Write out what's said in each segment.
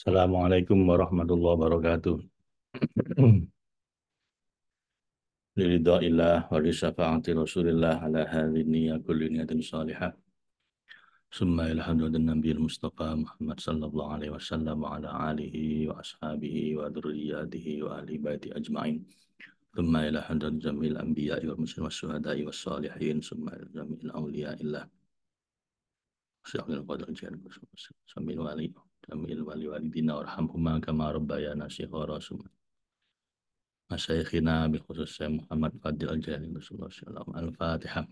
Assalamualaikum warahmatullahi wabarakatuh. Liridha'illah wa lisyafaati Rasulillah ala hadhihi kulli niyatin salihah. Summa ila hadratin Nabiyil Mustafa Muhammad sallallahu alaihi wasallam wa ala alihi wa ashabihi wa dzurriyyatihi wa ahli baiti ajma'in. Summa ila hadrat jamil anbiya'i wal mursalin wasyuhada'i wassalihin. Summa ila jamil awliya'illah. Syaikhul qadar jihad sambil wali jamil wali walidina warhamhuma kama rabbayana shighara. Masyayikhina bilkhusus Syekh Muhammad Fadil Al-Jani Rasulullah SAW Al-Fatihah.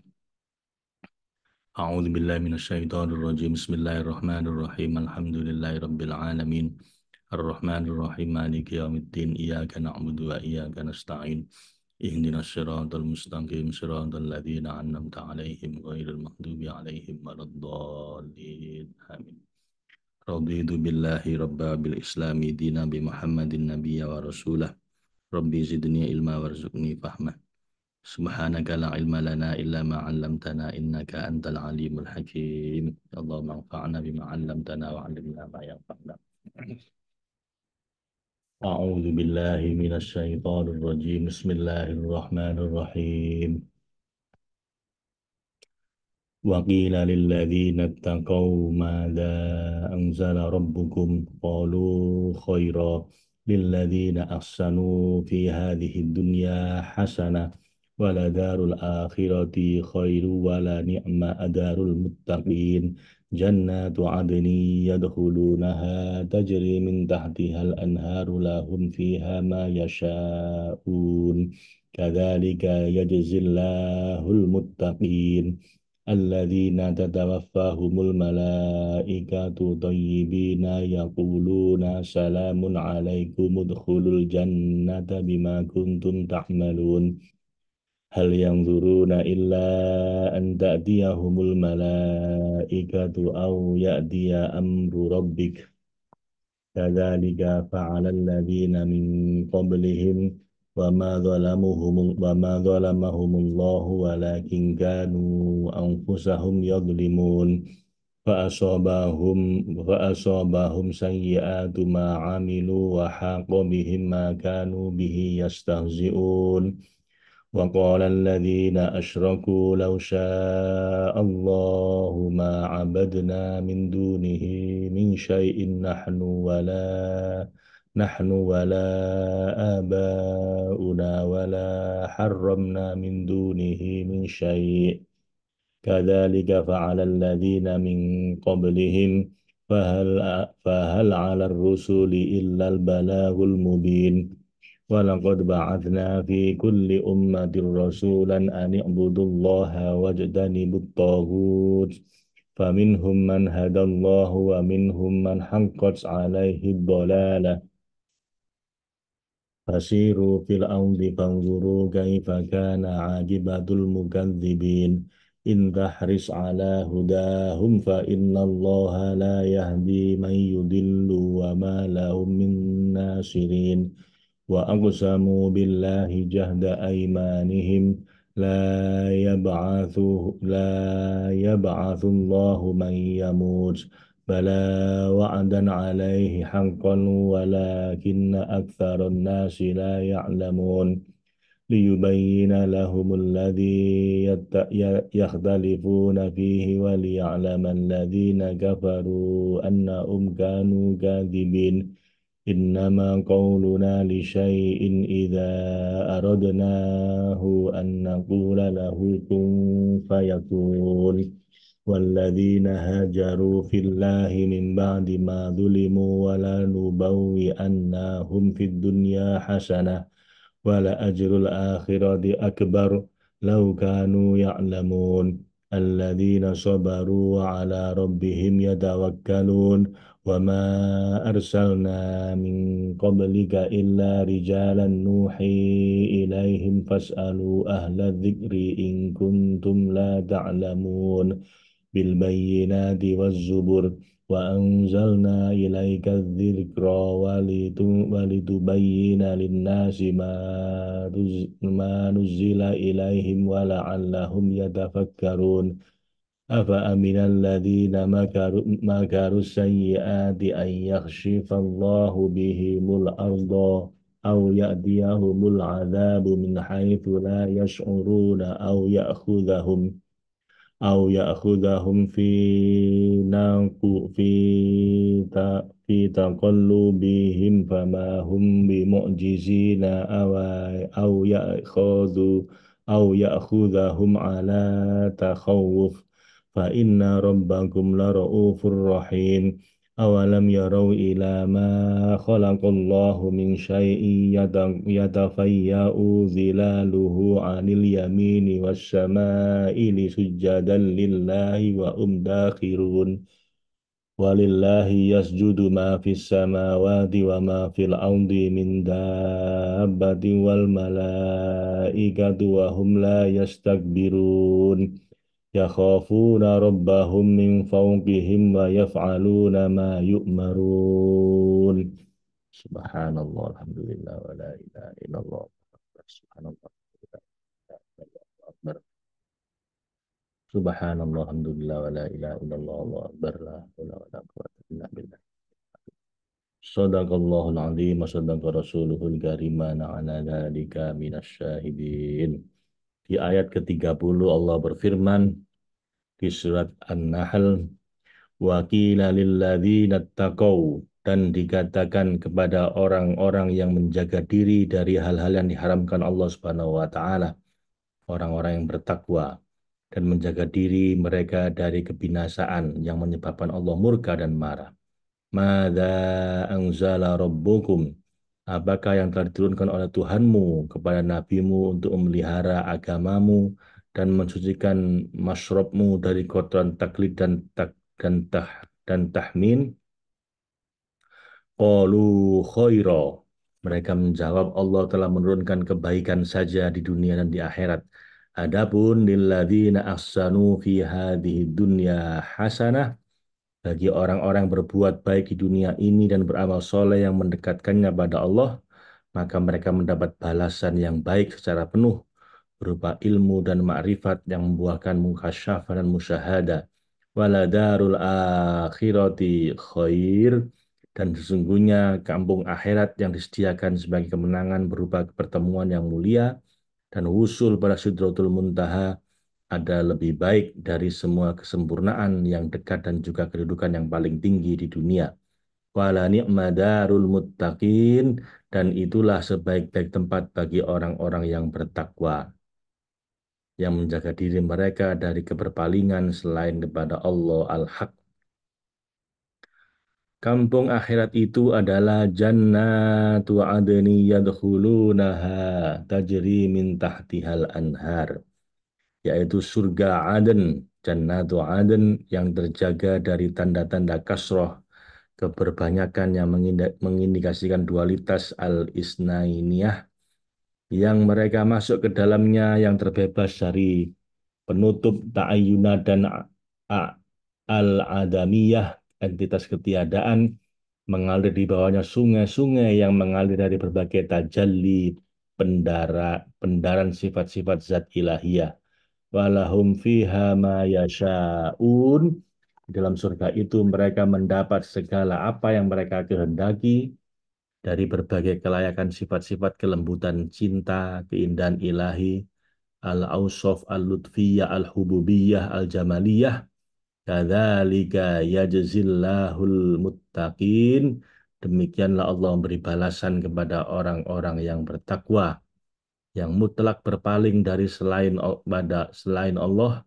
A'udzu billahi minasyaitonir rajim. Bismillahirrahmanirrahim. Alhamdulillahi rabbil alamin. Ar-Rahmanir Rahim. Maliki yaumiddin. Iyyaka na'budu wa iyyaka nasta'in. Ihdinas siratal mustaqim. Siratal ladzina an'amta 'alaihim ghairil maghdubi 'alaihim waladdallin. Amin. Raditu billahi rabba bil islami dina bi Muhammadin nabiyya wa rasulah. Rabbi zidni ilma warzuqni fahmah. Subhanaka la ilma lana illa ma 'allamtana innaka antal alimul hakim. Allahumma anfa'na bima 'allamtana wa 'allimna ma yanfa'una. A'udzu billahi minasy syaithanir rajim. Bismillahirrahmanirrahim. وقيل للذين اتقوا ماذا أنزل ربكم قالوا خيرا للذين أحسنوا في هذه الدنيا حسنة ولدار الآخرة خير ولنعم أدار المتقين جنات عدن يدخلونها تجري من تحتها الأنهار لهم فيها ما يشاءون كذلك يجزي الله المتقين الذين تتوفاهم الملائكة طيبين يقولون سلام عليكم ادخلوا الجنة بما كنتم تعملون هل ينظرون إلا أن تأتيهم الملائكة أو يأتي أمر ربك كذلك فعل الذين من قبلهم وما ظلمهم الله ولكن كانوا أنفسهم يظلمون فأصابهم سيئات ما عملوا وحاق بهم ما كانوا به يستهزئون وقال الذين أشركوا لو شاء الله ما عبدنا من دونه من شيء نحن ولا آباؤنا ولا حرمنا من دونه من شيء كذلك فعل الذين من قبلهم فهل على الرسل إلا البلاغ المبين ولقد بعثنا في كل أمة رسولا أن اعبدوا الله واجتنبوا الطاغوت فمنهم من هدى الله ومنهم من حقت عليه الضلالة فسيروا في الأرض فانظروا كيف كان عاقبة المكذبين إن تحرص على هداهم فإن الله لا يهدي من يضل وما لهم من ناصرين وأقسموا بالله جهد أيمانهم لا يبعث الله من يموت بلى وعدا عليه حقا ولكن أكثر الناس لا يعلمون ليبين لهم الذي يختلفون فيه وليعلم الذين كفروا أنهم كانوا كاذبين إنما قولنا لشيء إذا أردناه أن نقول له كن فيكون والذين هاجروا في الله من بعد ما ظلموا ولنبوئنهم في الدنيا حسنة ولأجر الآخرة أكبر لو كانوا يعلمون الذين صبروا وعلى ربهم يتوكلون وما أرسلنا من قبلك إلا رجالا نوحي إليهم فاسألوا أهل الذكر إن كنتم لا تعلمون بالبينات والزبر وأنزلنا إليك الذكرى ولتبين للناس ما نزل إليهم ولعلهم يتفكرون أفأمن الذين مكروا السيئات أن يخسف الله بهم الأرض أو يأتيهم العذاب من حيث لا يشعرون أو يأخذهم في تقلبهم فما هم بمعجزين أو يأخذهم على تخوف فإن ربكم لرؤوف رحيم أولم يروا إلى ما خلق الله من شيء يتفيأ ظلاله عن اليمين والشمائل سجدا لله وهم داخرون ولله يسجد ما في السماوات وما في الأرض من دابة والملائكة وهم لا يستكبرون يخافون ربهم من فوقهم ويفعلون ما يؤمرون سبحان الله الحمد لله ولا إله إلا الله سبحان الله أكبر Subhanallah, alhamdulillah, wa la ilaha illallah, wa akbar, la hawla wa la quwwata illa billah. Sadaqallahul azim, wa sadaqa rasuluhul karim, wa na'ala dzalika minasyahidin. Di ayat ke-30 Allah berfirman di surat An-Nahl, wa qila lilladzina taqaw, dan dikatakan kepada orang-orang yang menjaga diri dari hal-hal yang diharamkan Allah Subhanahu wa taala, orang-orang yang bertakwa dan menjaga diri mereka dari kebinasaan yang menyebabkan Allah murka dan marah. Mada anzala rabbukum, apakah yang telah diturunkan oleh Tuhanmu kepada nabimu untuk memelihara agamamu dan mensucikan masyrabmu dari kotoran taklid dan tahmin? Qalu khaira. Mereka menjawab Allah telah menurunkan kebaikan saja di dunia dan di akhirat. Adapun lilladzina ahsanu fi hadhihi dunya hasanah, bagi orang-orang berbuat baik di dunia ini dan beramal soleh yang mendekatkannya pada Allah, maka mereka mendapat balasan yang baik secara penuh berupa ilmu dan ma'rifat yang membuahkan mukasyafah dan musyahadah. Waladarul akhirati khair, dan sesungguhnya kampung akhirat yang disediakan sebagai kemenangan berupa pertemuan yang mulia dan wusul pada Sidratul Muntaha ada lebih baik dari semua kesempurnaan yang dekat dan juga kedudukan yang paling tinggi di dunia. Wala ni'ma darul muttaqin, dan itulah sebaik-baik tempat bagi orang-orang yang bertakwa, yang menjaga diri mereka dari keberpalingan selain kepada Allah Al-Haq. Kampung akhirat itu adalah jannatu adni yadkhulunaha tajri min tahtihal anhar, yaitu surga Aden, jannatu Aden yang terjaga dari tanda-tanda kasroh, keberbanyakan yang mengindikasikan dualitas al-isnainiyah, yang mereka masuk ke dalamnya yang terbebas dari penutup ta'ayyuna dan al-adamiyah, entitas ketiadaan, mengalir di bawahnya sungai-sungai yang mengalir dari berbagai tajalli, pendaran sifat-sifat zat ilahiyah. Walahum fiha ma yasha'un. Dalam surga itu mereka mendapat segala apa yang mereka kehendaki dari berbagai kelayakan sifat-sifat kelembutan cinta, keindahan ilahi, al-awsaf al-lutfiyah, al-hububiyah, al-jamaliyah. Kadzalika yajzillahul muttaqin. Demikianlah Allah memberi balasan kepada orang-orang yang bertakwa, yang mutlak berpaling dari selain Allah,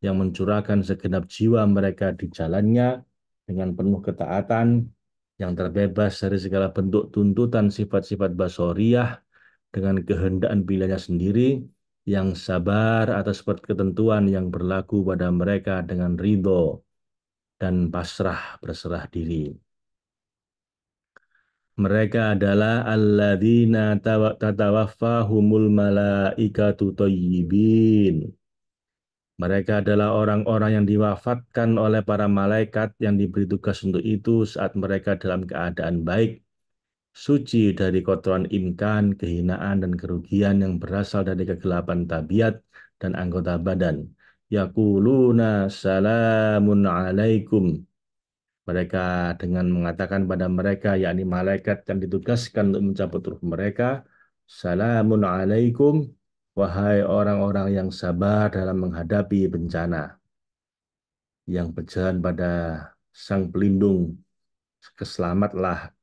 yang mencurahkan segenap jiwa mereka di jalannya dengan penuh ketaatan, yang terbebas dari segala bentuk tuntutan sifat-sifat basoriyah dengan kehendak pilihannya sendiri, yang sabar atas ketentuan yang berlaku pada mereka dengan ridho dan berserah diri. Mereka adalah alladzina tatawaffahumul malaikatu thayyibin. Mereka adalah orang-orang yang diwafatkan oleh para malaikat yang diberi tugas untuk itu saat mereka dalam keadaan baik, suci dari kotoran imkan, kehinaan, dan kerugian yang berasal dari kegelapan tabiat dan anggota badan. yaquluna salamun alaikum. Mereka dengan mengatakan pada mereka, yakni malaikat yang ditugaskan untuk mencabut ruh mereka, salamun alaikum, wahai orang-orang yang sabar dalam menghadapi bencana, yang berjalan pada Sang Pelindung,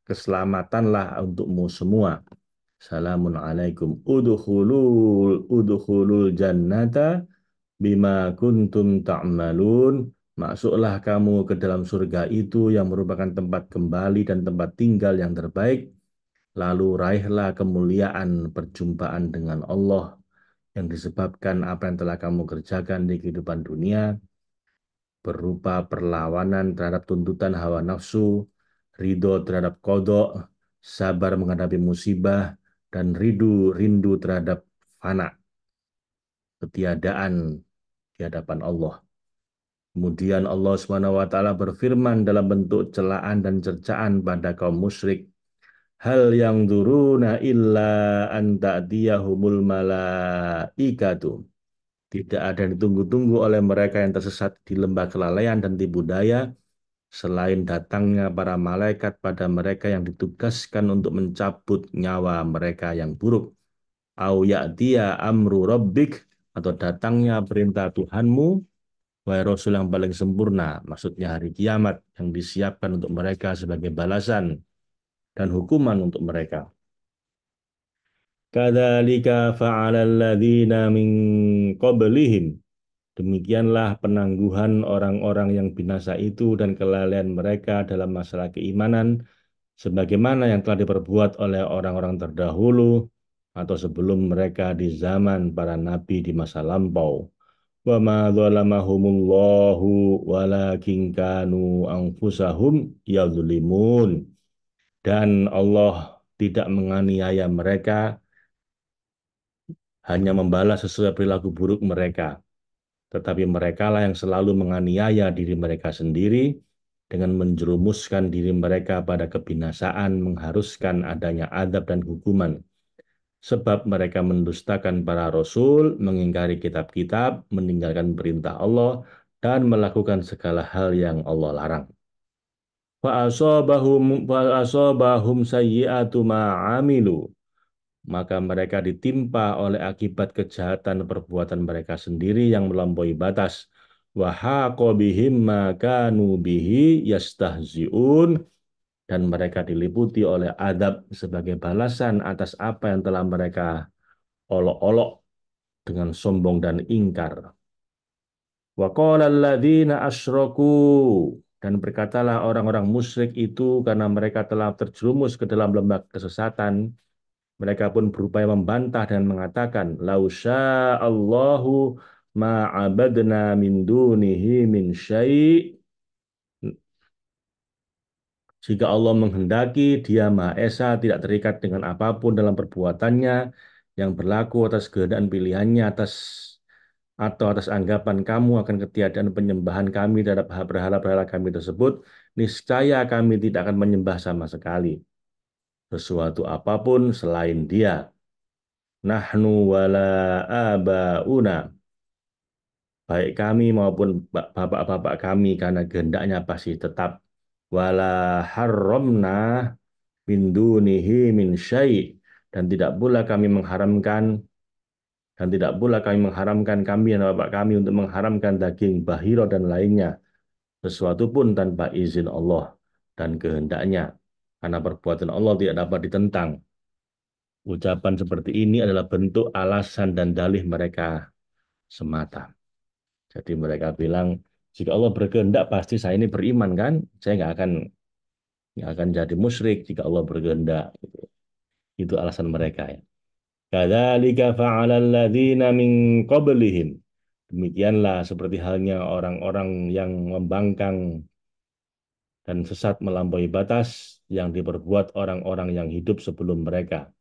keselamatanlah untukmu semua. Salamun alaikum, udkhulul jannata bima kuntum ta'malun. Masuklah kamu ke dalam surga itu yang merupakan tempat kembali dan tempat tinggal yang terbaik. Lalu raihlah kemuliaan perjumpaan dengan Allah yang disebabkan apa yang telah kamu kerjakan di kehidupan dunia berupa perlawanan terhadap tuntutan hawa nafsu, ridho terhadap kodok, sabar menghadapi musibah, dan rindu terhadap fana, ketiadaan di hadapan Allah. Kemudian Allah Subhanahu wa taala berfirman dalam bentuk celaan dan cercaan pada kaum musyrik, hal yang duruna illa an ta'tiyahumul malaikatu. Tidak ada yang ditunggu-tunggu oleh mereka yang tersesat di lembah kelalaian dan tipu daya selain datangnya para malaikat pada mereka yang ditugaskan untuk mencabut nyawa mereka yang buruk. Au ya'tiya amru rabbik, atau datangnya perintah Tuhanmu, wahai Rasul yang paling sempurna, maksudnya hari kiamat yang disiapkan untuk mereka sebagai balasan dan hukuman untuk mereka. Kadzalika fa'alal ladzina min qablihim. Demikianlah penangguhan orang-orang yang binasa itu dan kelalaian mereka dalam masalah keimanan, sebagaimana yang telah diperbuat oleh orang-orang terdahulu atau sebelum mereka di zaman para nabi di masa lampau. Wa ma zalamahumullahu walakin kanu anfusahum yadzlimun. Dan Allah tidak menganiaya mereka, hanya membalas sesuai perilaku buruk mereka. Tetapi merekalah yang selalu menganiaya diri mereka sendiri dengan menjerumuskan diri mereka pada kebinasaan, mengharuskan adanya adab dan hukuman. Sebab mereka mendustakan para rasul, mengingkari kitab-kitab, meninggalkan perintah Allah, dan melakukan segala hal yang Allah larang. Fa'asabahum sayyi'atu ma'amilu. Maka mereka ditimpa oleh akibat kejahatan perbuatan mereka sendiri yang melampaui batas. Wa haqa bihim ma kanu bihi yastahzi'un. Dan mereka diliputi oleh adab sebagai balasan atas apa yang telah mereka olok-olok dengan sombong dan ingkar. Wa qala alladzina asyraku, dan berkatalah orang-orang musyrik itu karena mereka telah terjerumus ke dalam lembah kesesatan, mereka pun berupaya membantah dan mengatakan, lau sya'allahu ma'abadna min dunihi min syai'. Jika Allah menghendaki, Dia Maha Esa, tidak terikat dengan apapun dalam perbuatannya yang berlaku atas kehendak pilihannya atau atas anggapan kamu akan ketiadaan penyembahan kami terhadap berhala-berhala kami tersebut, niscaya kami tidak akan menyembah sama sekali sesuatu apapun selain Dia. Nahnu wala abauna, baik kami maupun bapak-bapak kami, karena kehendaknya pasti tetap. Wala harramna min dunihi min syai', dan tidak pula kami mengharamkan kami dan bapak kami untuk mengharamkan daging bahiro dan lainnya, sesuatu pun tanpa izin Allah dan kehendaknya, karena perbuatan Allah tidak dapat ditentang. Ucapan seperti ini adalah bentuk alasan dan dalih mereka semata. Jadi mereka bilang, jika Allah berkehendak pasti saya ini beriman kan, saya nggak akan jadi musyrik jika Allah berkehendak. Itu alasan mereka ya. Kadzalika fa'alal ladzina min qablihim. Demikianlah seperti halnya orang-orang yang membangkang dan sesat melampaui batas yang diperbuat orang-orang yang hidup sebelum mereka.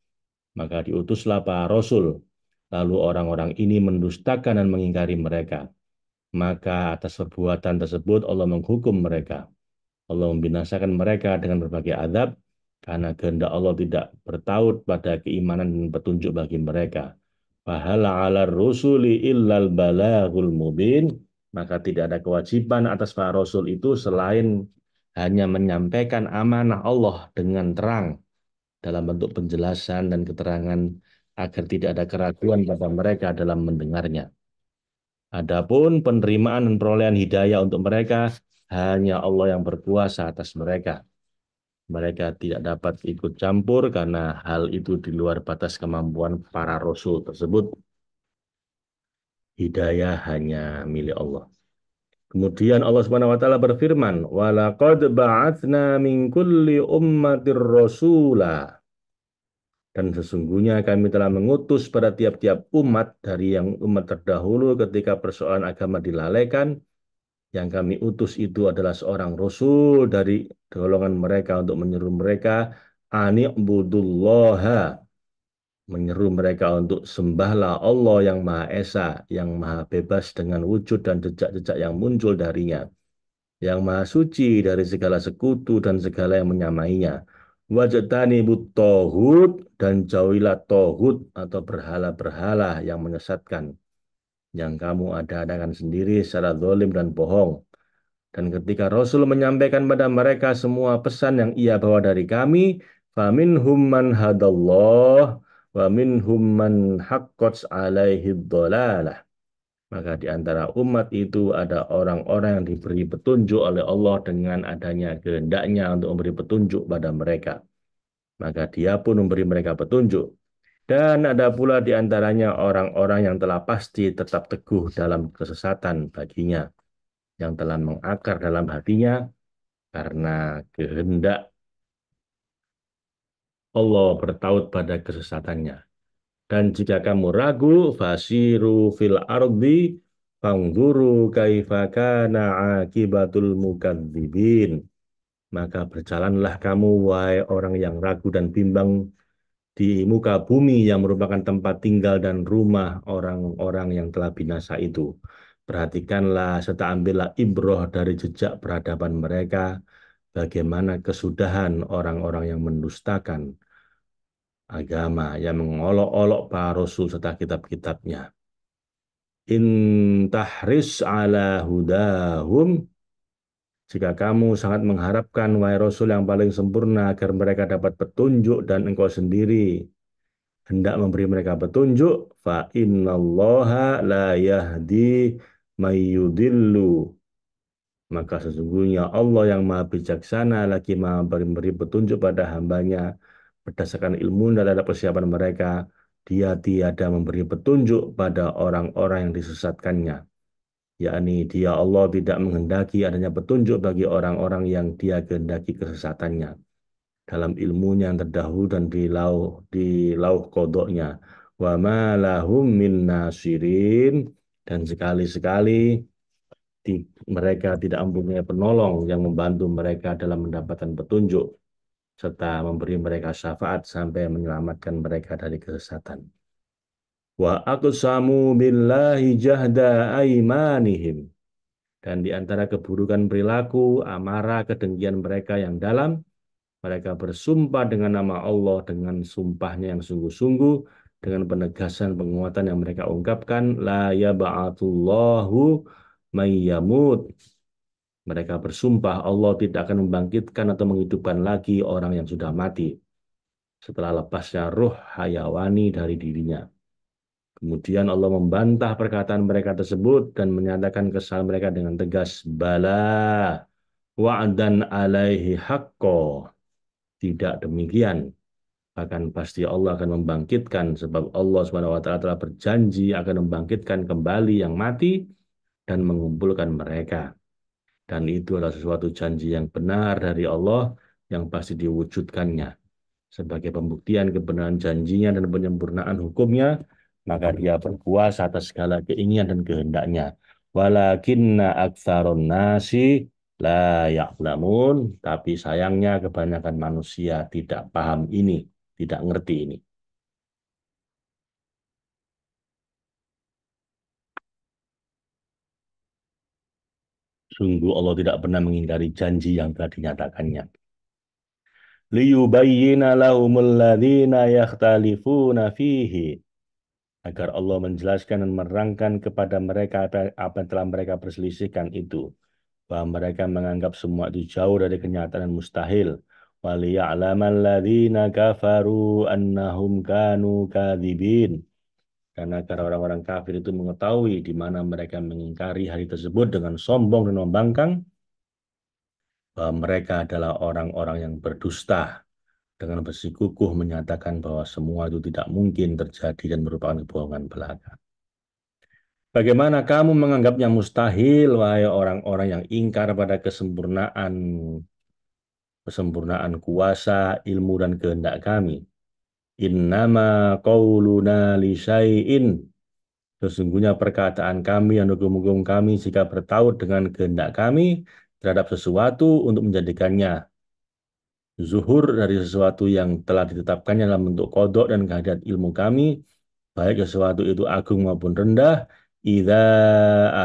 Maka diutuslah para rasul, lalu orang-orang ini mendustakan dan mengingkari mereka. Maka atas perbuatan tersebut Allah menghukum mereka. Allah membinasakan mereka dengan berbagai azab karena kehendak Allah tidak bertaut pada keimanan dan petunjuk bagi mereka. Fahal 'ala rusuli illal balagul mubin, maka tidak ada kewajiban atas para rasul itu selain hanya menyampaikan amanah Allah dengan terang dalam bentuk penjelasan dan keterangan agar tidak ada keraguan pada mereka dalam mendengarnya. Adapun penerimaan dan perolehan hidayah untuk mereka hanya Allah yang berkuasa atas mereka. Mereka tidak dapat ikut campur karena hal itu di luar batas kemampuan para rasul tersebut. Hidayah hanya milik Allah. Kemudian Allah Subhanahu wa taala berfirman, "Walaqad ba'atsna min kulli ummatir rasula." Dan sesungguhnya kami telah mengutus pada tiap-tiap umat dari yang umat terdahulu ketika persoalan agama dilalaikan, yang kami utus itu adalah seorang rasul dari golongan mereka untuk menyeru mereka ani'budullaha, menyeru mereka untuk sembahlah Allah yang Maha Esa, yang Maha Bebas dengan wujud dan jejak-jejak yang muncul darinya, yang Maha Suci dari segala sekutu dan segala yang menyamainya. Wajatani tohut, dan jauhilah tohut atau berhala-berhala yang menyesatkan, yang kamu ada-adakan sendiri secara zalim dan bohong. Dan ketika Rasul menyampaikan pada mereka semua pesan yang ia bawa dari kami, faminhum man hadallah wa minhum man haqqat alaihi dhalalah. Maka di antara umat itu ada orang-orang yang diberi petunjuk oleh Allah dengan adanya kehendaknya untuk memberi petunjuk pada mereka. Maka dia pun memberi mereka petunjuk. Dan ada pula di antaranya orang-orang yang telah pasti tetap teguh dalam kesesatan baginya, yang telah mengakar dalam hatinya karena kehendak Allah bertaut pada kesesatannya. Dan jika kamu ragu, fasiru fil ardi fanzuru kaifa kana akibatul mukadzibin. Maka berjalanlah kamu, wahai orang yang ragu dan bimbang, di muka bumi yang merupakan tempat tinggal dan rumah orang-orang yang telah binasa itu. Perhatikanlah serta ambillah ibroh dari jejak peradaban mereka, bagaimana kesudahan orang-orang yang mendustakan agama, yang mengolok-olok para rasul serta kitab-kitabnya. In tahris ala hudahum, jika kamu sangat mengharapkan wahai Rasul yang paling sempurna agar mereka dapat petunjuk dan engkau sendiri hendak memberi mereka petunjuk, fa innallaha la yahdi mayyudillu, maka sesungguhnya Allah yang maha bijaksana lagi maha memberi petunjuk pada hambanya berdasarkan ilmu dan ada persiapan mereka. Dia tiada memberi petunjuk pada orang-orang yang disesatkannya, yakni dia Allah tidak menghendaki adanya petunjuk bagi orang-orang yang dia kehendaki kesesatannya dalam ilmunya yang terdahulu dan di lauh kodoknya. Wa ma lahum min nasirin, dan sekali-sekali mereka tidak mempunyai penolong yang membantu mereka dalam mendapatkan petunjuk serta memberi mereka syafaat sampai menyelamatkan mereka dari kesesatan. Wa aqsamu billahi jahda aimanihim, dan di antara keburukan perilaku, amarah, kedengkian mereka yang dalam, mereka bersumpah dengan nama Allah dengan sumpahnya yang sungguh-sungguh, dengan penegasan penguatan yang mereka ungkapkan, la yab'atullahu mayyamut. Mereka bersumpah Allah tidak akan membangkitkan atau menghidupkan lagi orang yang sudah mati setelah lepasnya ruh hayawani dari dirinya. Kemudian Allah membantah perkataan mereka tersebut dan menyatakan kesalahan mereka dengan tegas, bala wa'dan alaihi haqqo. Tidak demikian. Bahkan pasti Allah akan membangkitkan, sebab Allah SWT telah berjanji akan membangkitkan kembali yang mati dan mengumpulkan mereka. Dan itu adalah sesuatu janji yang benar dari Allah yang pasti diwujudkannya. Sebagai pembuktian kebenaran janjinya dan penyempurnaan hukumnya, maka dia berkuasa atas segala keinginan dan kehendaknya. Walakinna aktsaron nasi la ya'lamun, tapi sayangnya kebanyakan manusia tidak paham ini, tidak ngerti ini. Sungguh Allah tidak pernah mengingkari janji yang telah dinyatakannya. Liyubayyina lahumul ladzina yakhtalifuna fihi, agar Allah menjelaskan dan menerangkan kepada mereka apa yang telah mereka perselisihkan itu, bahwa mereka menganggap semua itu jauh dari kenyataan dan mustahil. Waliya'lamal ladzina kafaru annahum kanu kadzibin. Karena agar orang-orang kafir itu mengetahui di mana mereka mengingkari hari tersebut dengan sombong dan membangkang, bahwa mereka adalah orang-orang yang berdusta dengan bersikukuh menyatakan bahwa semua itu tidak mungkin terjadi dan merupakan kebohongan belaka. Bagaimana kamu menganggapnya mustahil, wahai orang-orang yang ingkar pada kesempurnaan kuasa, ilmu, dan kehendak kami. Innama qauluna li syai'in. Sesungguhnya perkataan kami dan hukum-hukum kami jika bertaut dengan kehendak kami terhadap sesuatu untuk menjadikannya zuhur dari sesuatu yang telah ditetapkannya dalam bentuk kodok dan kehadiran ilmu kami, baik sesuatu itu agung maupun rendah, idza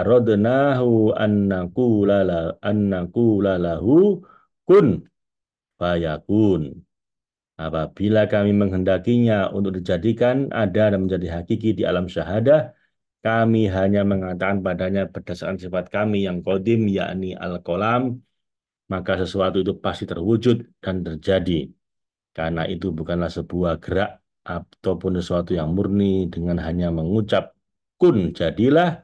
aradnahu an naqula lahu kun fayakun. Apabila kami menghendakinya untuk dijadikan ada dan menjadi hakiki di alam syahadah, kami hanya mengatakan padanya berdasarkan sifat kami yang kodim, yakni al-kolam, maka sesuatu itu pasti terwujud dan terjadi. Karena itu bukanlah sebuah gerak ataupun sesuatu yang murni dengan hanya mengucap kun jadilah,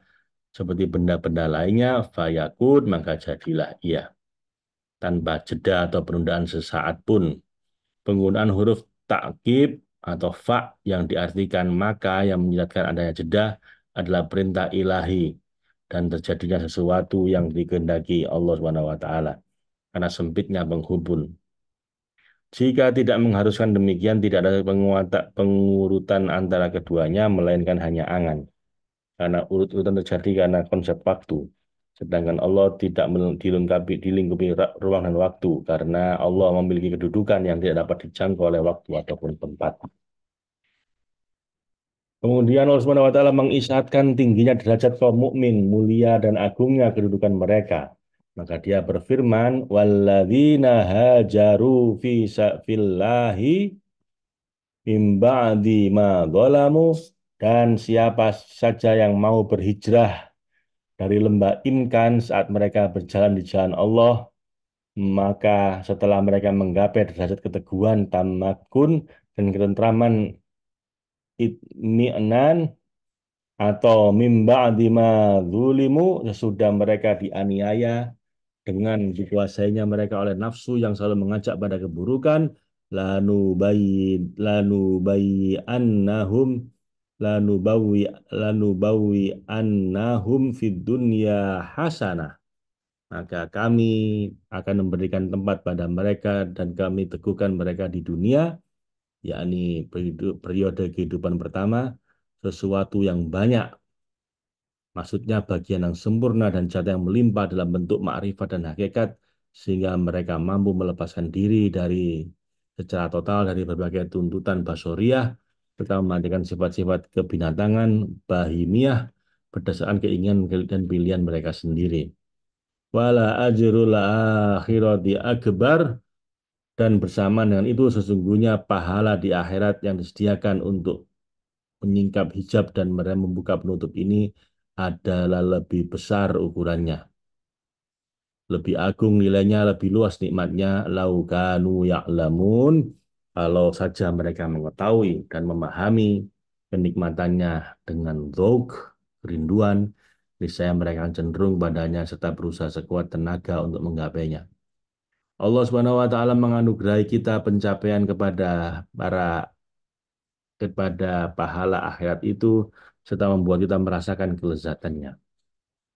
seperti benda-benda lainnya, fayakun maka jadilah ia. Tanpa jeda atau penundaan sesaat pun. Penggunaan huruf takkib atau fa yang diartikan maka yang menjelaskan adanya jeda adalah perintah ilahi dan terjadinya sesuatu yang dikehendaki Allah Subhanahu wa taala karena sempitnya penghubung. Jika tidak mengharuskan demikian, tidak ada pengurutan antara keduanya, melainkan hanya angan. Karena urut-urutan terjadi karena konsep waktu. Sedangkan Allah tidak dilingkupi ruang dan waktu, karena Allah memiliki kedudukan yang tidak dapat dijangkau oleh waktu ataupun tempat. Kemudian Allah Subhanahu wa taala mengisyaratkan tingginya derajat kaum mukmin, mulia dan agungnya kedudukan mereka. Maka dia berfirman, "Walladzina hajaru fi safillahi mim ba'di ma dzalamu." Dan siapa saja yang mau berhijrah dari lembah Imkan saat mereka berjalan di jalan Allah, maka setelah mereka menggapai derajat keteguhan, tamakun, dan ketentraman itmi'nan, atau mimba adima zulimu, sesudah mereka dianiaya dengan dikuasainya mereka oleh nafsu yang selalu mengajak pada keburukan, lanu bayi annahum lanubawi lanubawi annahum fid dunya hasanah, maka kami akan memberikan tempat pada mereka dan kami teguhkan mereka di dunia, yakni periode kehidupan pertama, sesuatu yang banyak. Maksudnya bagian yang sempurna dan jatah yang melimpah dalam bentuk makrifat dan hakikat, sehingga mereka mampu melepaskan diri secara total dari berbagai tuntutan basoriah, serta memandikan sifat-sifat kebinatangan, bahimiah, berdasarkan keinginan dan pilihan mereka sendiri. Wala ajrul akhirati akbar, dan bersamaan dengan itu sesungguhnya pahala di akhirat yang disediakan untuk menyingkap hijab dan membuka penutup ini adalah lebih besar ukurannya, lebih agung nilainya, lebih luas nikmatnya, laukanu ya'lamun, kalau saja mereka mengetahui dan memahami kenikmatannya dengan dzauq, kerinduan, niscaya mereka akan cenderung padanya serta berusaha sekuat tenaga untuk menggapainya. Allah Subhanahu wa taala menganugerahi kita pencapaian kepada pahala akhirat itu serta membuat kita merasakan kelezatannya.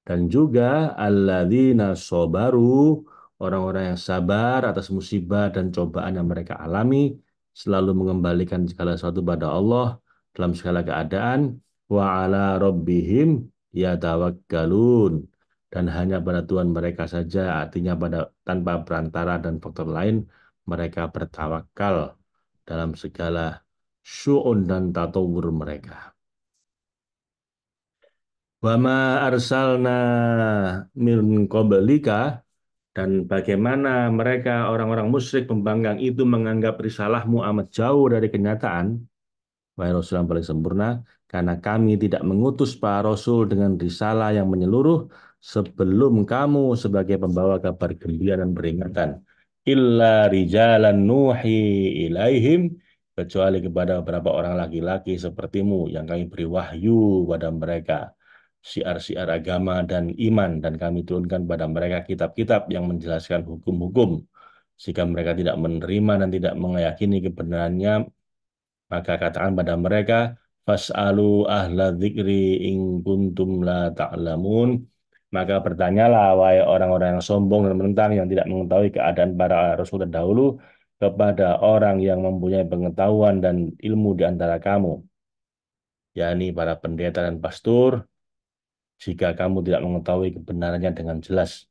Dan juga alladzina sobaru, orang-orang yang sabar atas musibah dan cobaan yang mereka alami, selalu mengembalikan segala sesuatu pada Allah dalam segala keadaan, wa ala rabbihim yatawakkalun, dan hanya pada Tuhan mereka saja, artinya tanpa perantara dan faktor lain, mereka bertawakal dalam segala syu'un dan tatawur mereka. Wama arsalna min qablika, dan bagaimana mereka orang-orang musyrik pembangkang itu menganggap risalahmu amat jauh dari kenyataan. wahai Rasul yang paling sempurna, karena kami tidak mengutus para Rasul dengan risalah yang menyeluruh sebelum kamu sebagai pembawa kabar gembira dan peringatan. Illa rijalan nuhi ilaihim, kecuali kepada beberapa orang laki-laki sepertimu yang kami beri wahyu pada mereka syiar-syiar agama dan iman, dan kami turunkan pada mereka kitab-kitab yang menjelaskan hukum-hukum. Jika mereka tidak menerima dan tidak meyakini kebenarannya, maka katakan pada mereka, fas'alu ahla dzikri in kuntum la ta'lamun. Maka bertanyalah, wahai orang-orang yang sombong dan menentang, yang tidak mengetahui keadaan para rasul terdahulu, kepada orang yang mempunyai pengetahuan dan ilmu di antara kamu, yakni para pendeta dan pastor, jika kamu tidak mengetahui kebenarannya dengan jelas.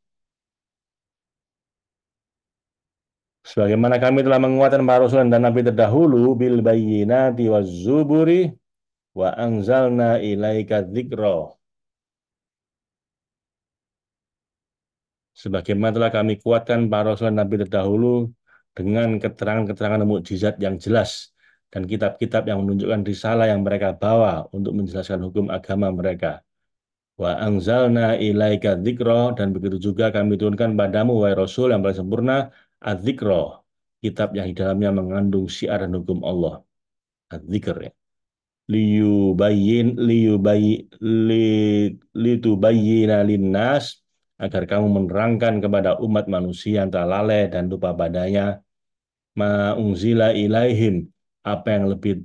Sebagaimana kami telah menguatkan para rasul dan nabi terdahulu bil bayyinati waz zuburi wa anzalna ilaika dzikra. Sebagaimana telah kami kuatkan para rasul dan nabi terdahulu dengan keterangan-keterangan mukjizat yang jelas dan kitab-kitab yang menunjukkan risalah yang mereka bawa untuk menjelaskan hukum agama mereka. Wa anzalna ilaika dzikra, dan begitu juga kami turunkan padamu wahai Rasul yang paling sempurna adzikra, kitab yang di dalamnya mengandung syiar dan hukum Allah. Adzikr ya. Liyubayyin liyubayyi li, litubayyina linnas, agar kamu menerangkan kepada umat manusia yang telah lalai dan lupa padanya, ma unzila ilaihim, apa yang lebih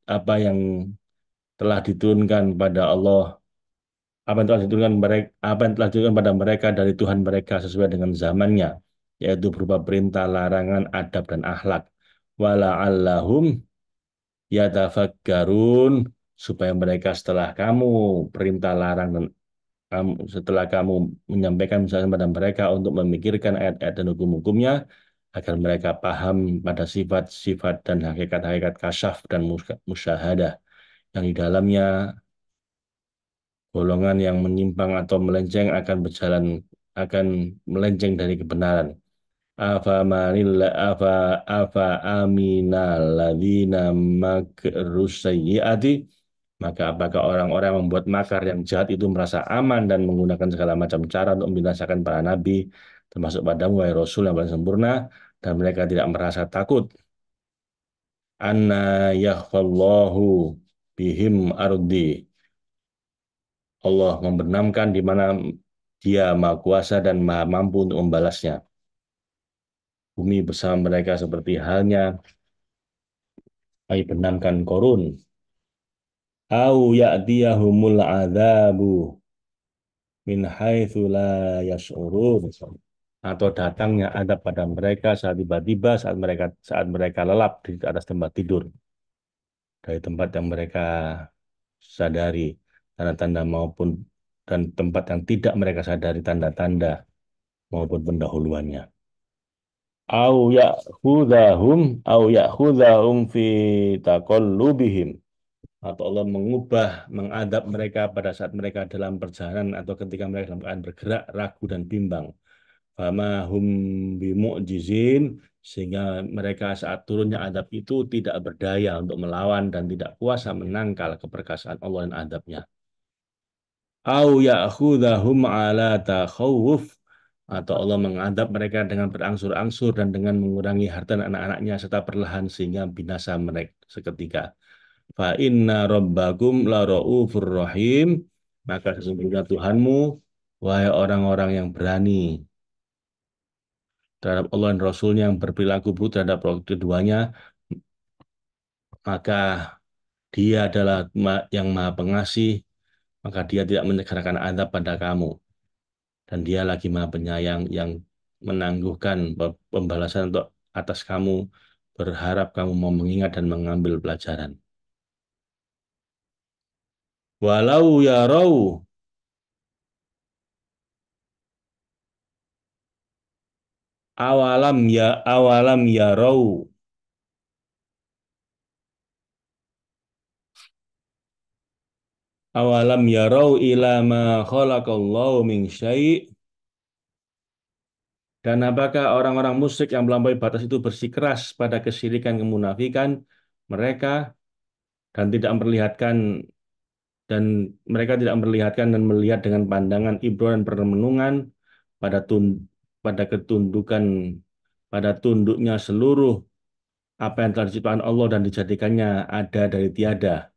apa yang telah diturunkan pada Allah, apa yang telah diturunkan mereka, apa yang telah diturunkan pada mereka dari Tuhan mereka sesuai dengan zamannya, yaitu berupa perintah, larangan, adab dan akhlak. Wala'allahum yatafakkarun, supaya mereka setelah kamu perintah larang dan setelah kamu menyampaikan misalnya pada mereka untuk memikirkan ayat-ayat dan hukum-hukumnya, agar mereka paham pada sifat-sifat dan hakikat-hakikat kasyaf dan musyahadah yang di dalamnya golongan yang menyimpang atau melenceng akan melenceng dari kebenaran. Afa afa aminal ladzina makrus sayyiati, maka apakah orang-orang yang membuat makar yang jahat itu merasa aman dan menggunakan segala macam cara untuk membinasakan para nabi, termasuk padamu wahai Rasul yang paling sempurna, dan mereka tidak merasa takut. Anna yakhfallahu bihim ardi, Allah membenamkan di mana Dia Maha Kuasa dan Maha Mampu untuk membalasnya. Bumi bersama mereka seperti halnya kami benamkan korun. Au ya'tiyahumul adzabu min haitsu la yash'urun, atau datangnya adab pada mereka saat tiba-tiba, saat mereka lelap di atas tempat tidur, dari tempat yang mereka sadari tanda-tanda maupun, dan tempat yang tidak mereka sadari tanda-tanda maupun pendahuluannya. Au ya'khudhahum fi taqallubihim, atau Allah mengadab mereka pada saat mereka dalam perjalanan atau ketika mereka dalam keadaan bergerak, ragu dan bimbang. Fama hum bimu'jizin, sehingga mereka saat turunnya adab itu tidak berdaya untuk melawan dan tidak kuasa menangkal keperkasaan Allah dan adabnya. Au ya'khudhahum ala takhawuf, atau Allah mengadab mereka dengan berangsur-angsur dan dengan mengurangi harta dan anak-anaknya serta perlahan sehingga binasa mereka seketika. Fa inna rabbakum la raufur rahim, maka sesungguhnya Tuhanmu, wahai orang-orang yang berani terhadap Allah dan Rasulnya, yang berperilaku buruk terhadap keduanya, maka Dia adalah yang Maha Pengasih, maka Dia tidak menyegerakan azab pada kamu, dan Dia lagi Maha Penyayang yang menangguhkan pembalasan untuk atas kamu, berharap kamu mau mengingat dan mengambil pelajaran. Walau yarau, awalam yarau, awalam yarau ila ma khalaqallahu min syai', dan apakah orang-orang musyrik yang melampaui batas itu bersikeras pada kesyirikan kemunafikan mereka, dan tidak memperlihatkan dan mereka tidak memperlihatkan dan melihat dengan pandangan ibro dan perenungan pada pada ketundukan pada tunduknya seluruh apa yang telah diciptakan Allah dan dijadikannya ada dari tiada.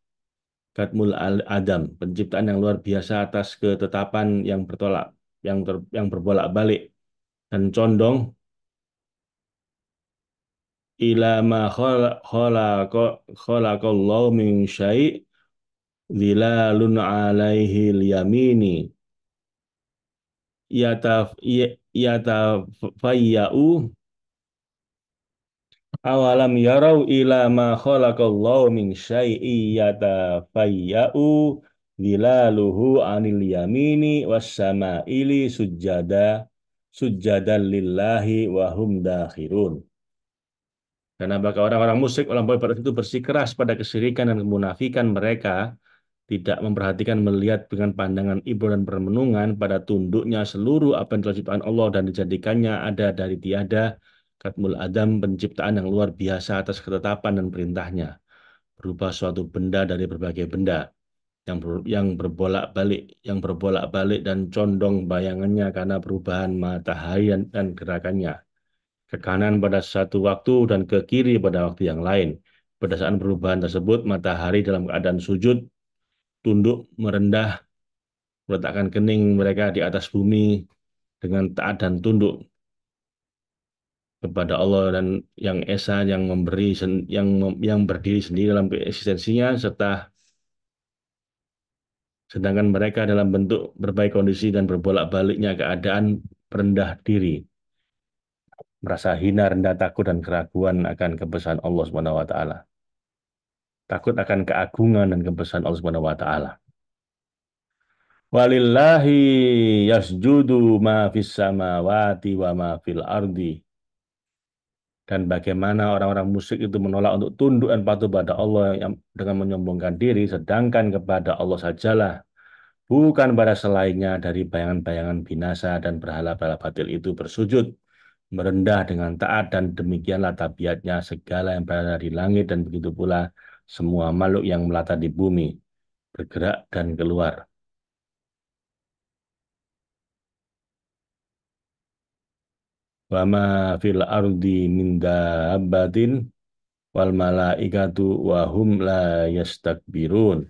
Katmul Adam, penciptaan yang luar biasa atas ketetapan yang bertolak, yang berbolak-balik dan condong ila ma khalaqallahu min syai' zilalun alaihi yamini yatafayya'u awalam yarau ila ma khalaqallahu min syai'i yatafayya'u zilaluhu anil yamini was sama'ili sujjadan lillahi wa hum dakhirun. Karena bagi orang-orang musyrik, orang barat itu bersikeras pada kesyirikan dan kemunafikan mereka, tidak memperhatikan melihat dengan pandangan ibro dan permenungan pada tunduknya seluruh apa yang telah diciptakan Allah dan dijadikannya ada dari tiada, katmul adam, penciptaan yang luar biasa atas ketetapan dan perintahnya, berupa suatu benda dari berbagai benda yang berbolak-balik dan condong bayangannya karena perubahan matahari dan gerakannya ke kanan pada satu waktu dan ke kiri pada waktu yang lain. Berdasarkan perubahan tersebut, matahari dalam keadaan sujud, tunduk, merendah, meletakkan kening mereka di atas bumi dengan taat dan tunduk kepada Allah dan yang esa yang yang berdiri sendiri dalam eksistensinya serta sedangkan mereka dalam bentuk berbagai kondisi dan berbolak-baliknya keadaan merendah diri, merasa hina, rendah, takut dan keraguan akan kebesaran Allah Subhanahu wa taala. Takut akan keagungan dan kebesaran Allah Subhanahu wa taala. Walillahi yasjudu ma fis samawati wa ma fil ardi. Dan bagaimana orang-orang musyrik itu menolak untuk tunduk dan patuh pada Allah yang dengan menyombongkan diri, sedangkan kepada Allah sajalah, bukan pada selainnya dari bayangan-bayangan binasa dan berhala-berhala batil itu bersujud, merendah dengan taat, dan demikianlah tabiatnya segala yang berada di langit dan begitu pula semua makhluk yang melata di bumi, bergerak dan keluar. Wa ma fil ardi min dabbatin wal malaikatu wa hum la yastakbirun.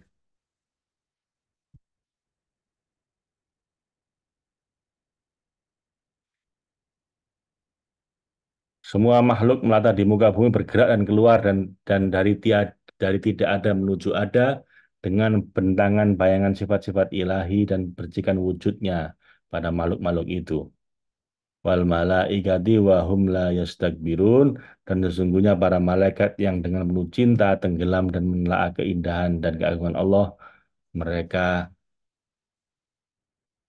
Semua makhluk melata di muka bumi bergerak dan keluar dan dari tidak ada menuju ada dengan bentangan bayangan sifat-sifat ilahi dan percikan wujudnya pada makhluk-makhluk itu. Wal malaikati wa hum la yastakbirun, dan sesungguhnya para malaikat yang dengan penuh cinta tenggelam dan menelaah keindahan dan keagungan Allah mereka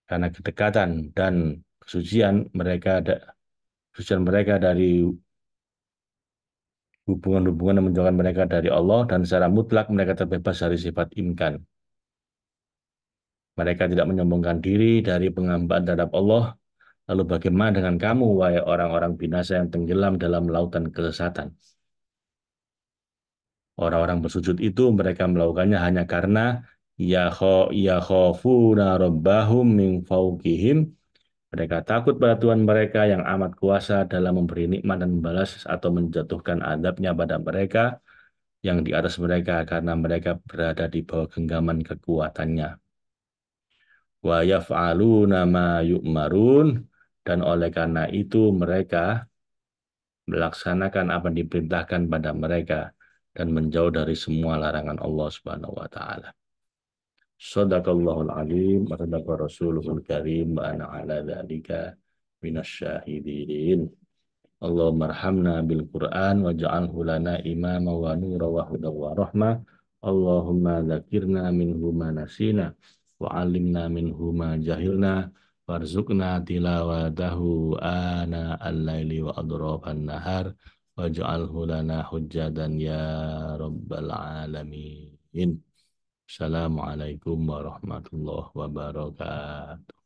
karena kedekatan dan kesucian mereka dari hubungan-hubungan yang menjauhkan mereka dari Allah, dan secara mutlak mereka terbebas dari sifat imkan. Mereka tidak menyombongkan diri dari penghambaan terhadap Allah. Lalu bagaimana dengan kamu, wahai orang-orang binasa yang tenggelam dalam lautan kesesatan? Orang-orang bersujud itu mereka melakukannya hanya karena yakhafuna rabbahum min fawqihim. Mereka takut pada Tuhan mereka yang amat kuasa dalam memberi nikmat dan membalas atau menjatuhkan adabnya pada mereka yang di atas mereka karena mereka berada di bawah genggaman kekuatannya. Wa yaf'aluna ma yu'marun, dan oleh karena itu mereka melaksanakan apa yang diperintahkan pada mereka dan menjauh dari semua larangan Allah Subhanahu wa taala. Shadaqallahul azim wa sadaqa rasuluhul karim wa ana ala dzalika minasyahidin. Allahumma arhamna bil Qur'an waj'alhu lana imama wa nura wa huda wa rahmah. Allahumma dzakirna minhu ma nasina wa 'allimna minhu ma jahilna warzuqna tilawatahu ana al-laili wa adrafan nahar waj'alhu lana hujjatan ya rabbal alamin. Assalamualaikum warahmatullahi wabarakatuh.